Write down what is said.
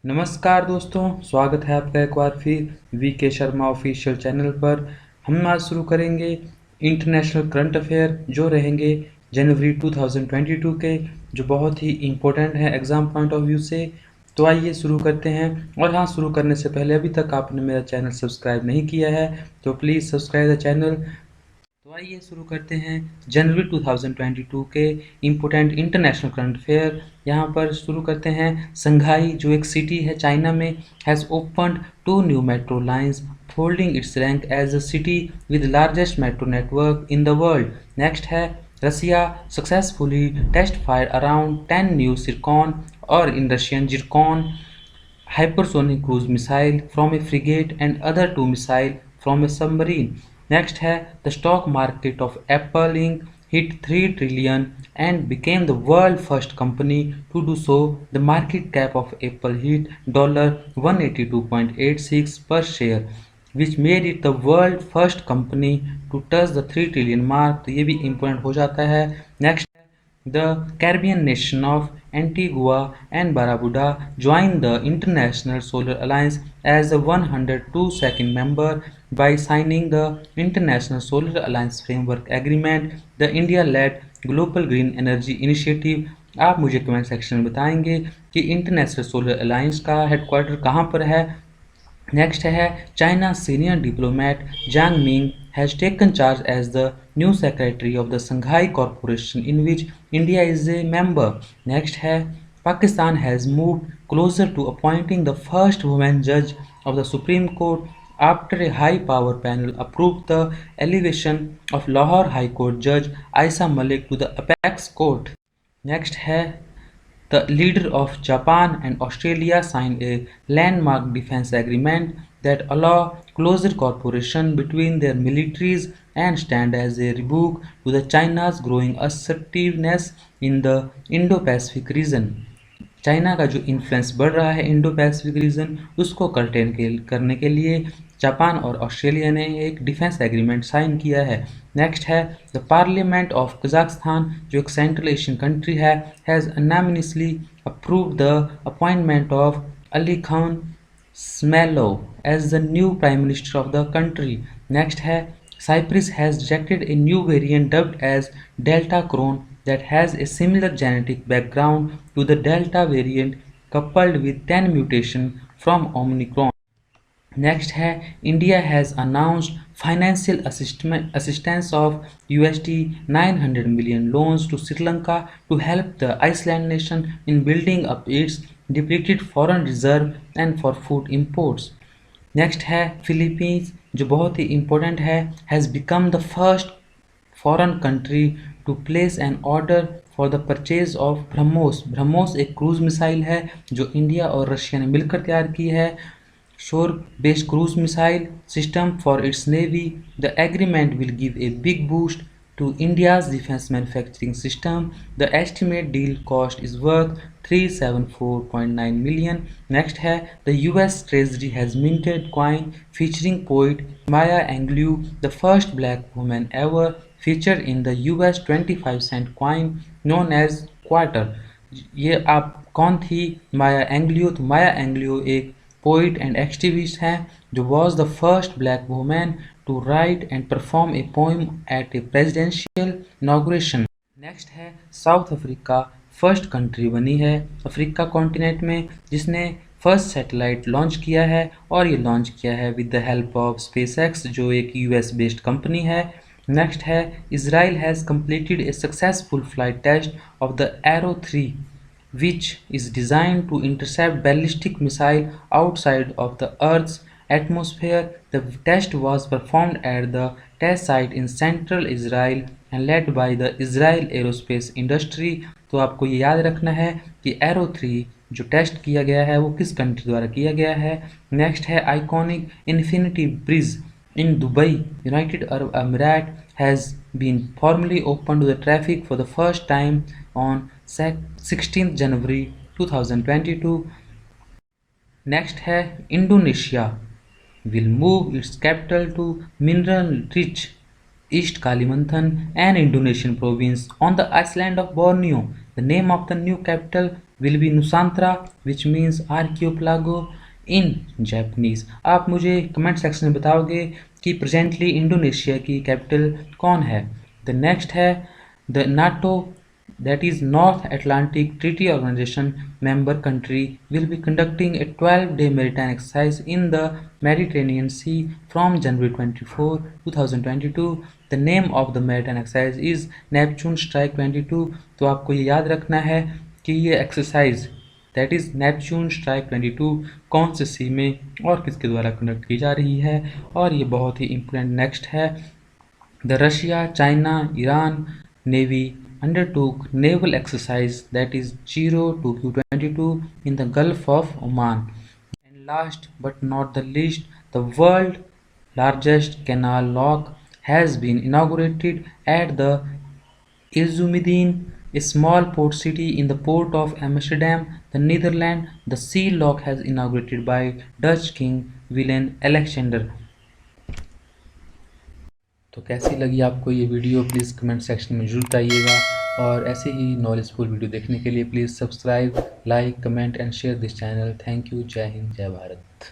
नमस्कार दोस्तों, स्वागत है आपका एक बार फिर वी के शर्मा ऑफिशियल चैनल पर। हम आज शुरू करेंगे इंटरनेशनल करंट अफेयर जो रहेंगे जनवरी 2022 के, जो बहुत ही इम्पोर्टेंट है एग्ज़ाम पॉइंट ऑफ व्यू से। तो आइए शुरू करते हैं। और हाँ, शुरू करने से पहले अभी तक आपने मेरा चैनल सब्सक्राइब नहीं किया है तो प्लीज़ सब्सक्राइब द चैनल। तो आइए शुरू करते हैं जनवरी 2022 के इम्पोर्टेंट इंटरनेशनल करंट अफेयर। यहाँ पर शुरू करते हैं। संघाई जो एक सिटी है चाइना में has opened 2 new metro lines folding its rank as a city with largest metro network in the world. Next है Russia successfully test fire around 10 new Zircon और in Russian Zircon hypersonic cruise missile from a frigate and other 2 missiles from a submarine. Next है the stock market of Apple Inc. hit 3 trillion and became the world first company to do so. The market cap of Apple hit $182.86 per share, which made it the world first company to touch the 3 trillion mark. तो ये भी important हो जाता है. Next the Caribbean nation of Antigua and Barbuda joined the International Solar Alliance as the 102nd member by signing the International Solar Alliance Framework Agreement. The India-led Global Green Energy Initiative। आप मुझे comment section में बताएंगे कि international solar alliance का headquarter कहाँ पर है। Next है China senior diplomat Zhang Ming has taken charge as the new secretary of the Shanghai Corporation in which India is a member. Next है Pakistan has moved closer to appointing the first woman judge of the Supreme Court after a high power panel approved the elevation of Lahore High Court Judge Aisa Malik to the apex court. Next है the leader of Japan and Australia signed a landmark defense agreement that allow closer cooperation between their militaries and stand as a rebuke to the China's growing assertiveness in the Indo-Pacific region. China का जो influence बढ़ रहा है Indo Pacific region उसको करने के लिए Japan और ऑस्ट्रेलिया ने एक डिफेंस एग्रीमेंट साइन किया है। नेक्स्ट है द पार्लियामेंट ऑफ कजाकिस्तान जो एक सेंट्रल एशियन कंट्री है has unanimously approved the appointment of Ali Khan Smailov as the new prime minister of the country. Next है Cyprus has detected a new variant dubbed as Delta Crohn that has a similar genetic background to the Delta variant coupled with 10 mutations from Omicron. Next है India has announced financial assistance of USD 900 million loans to Sri Lanka to help the Iceland nation in building up its depleted foreign reserve and for food imports. Next है Philippines जो बहुत ही important है has become the first foreign country to place an order for the purchase of BrahMos. BrahMos एक cruise missile है जो India और Russia ने मिलकर तैयार की है। शोर based cruise missile system for its navy. The agreement will give a big boost to India's defense manufacturing system. The estimate deal cost is worth 374.9 million. Next है the US Treasury has minted coin featuring poet Maya Angelou, the first black woman ever featured in the US 25-cent coin known as quarter. ये आप कौन थी माया एंग्लियो? तो माया एंग्लियो एक poet and activist हैं जो was the first black women to write and perform a poem at a presidential inauguration. Next है south Africa first country बनी है अफ्रीका कॉन्टिनेंट में जिसने फर्स्ट सैटेलाइट लॉन्च किया है और ये लॉन्च किया है with the help of SpaceX जो एक यूएस बेस्ड कंपनी है। नेक्स्ट है Israel has completed a successful flight test of the Arrow 3 which is designed to intercept ballistic missile outside of the Earth's atmosphere. The test was performed at the test site in central Israel and led by the Israel Aerospace Industry. तो आपको ये याद रखना है कि arrow 3 जो test किया गया है वो किस कंट्री द्वारा किया गया है। नेक्स्ट है iconic infinity bridge in Dubai, United Arab Emirates has been formally opened to the traffic for the first time on 16th January 2022. Next है Indonesia will move its capital to mineral-rich East Kalimantan, an Indonesian province on the island of Borneo. The name of the new capital will be Nusantara, which means archipelago in Japanese. आप मुझे comment section में बताओगे कि presently Indonesia की capital कौन है। The next है the NATO, that is North Atlantic Treaty Organization member country, will be conducting a 12-day maritime exercise in the Mediterranean Sea from January 24, 2022. The name of the maritime exercise is Neptune Strike 22. तो आपको ये याद रखना है कि ये exercise that is Neptune strike 22 कौन से सी में और किसके द्वारा कंडक्ट की जा रही है। और ये बहुत ही इम्पोर्टेंट नेक्स्ट है, the Russia, China, Iran Navy undertook naval exercise that is 02Q22 in the Gulf of Oman. And last but not the least, the world largest canal lock has been inaugurated at the Izumidin, a small port city in the port of Amsterdam, the Netherlands. The sea lock has inaugurated by Dutch King Willem-Alexander. तो कैसी लगी आपको ये video, please comment section में ज़रूर बताइएगा। और ऐसे ही नॉलेजफुल वीडियो देखने के लिए please subscribe, like, comment and share this channel. Thank you. जय हिंद, जय भारत।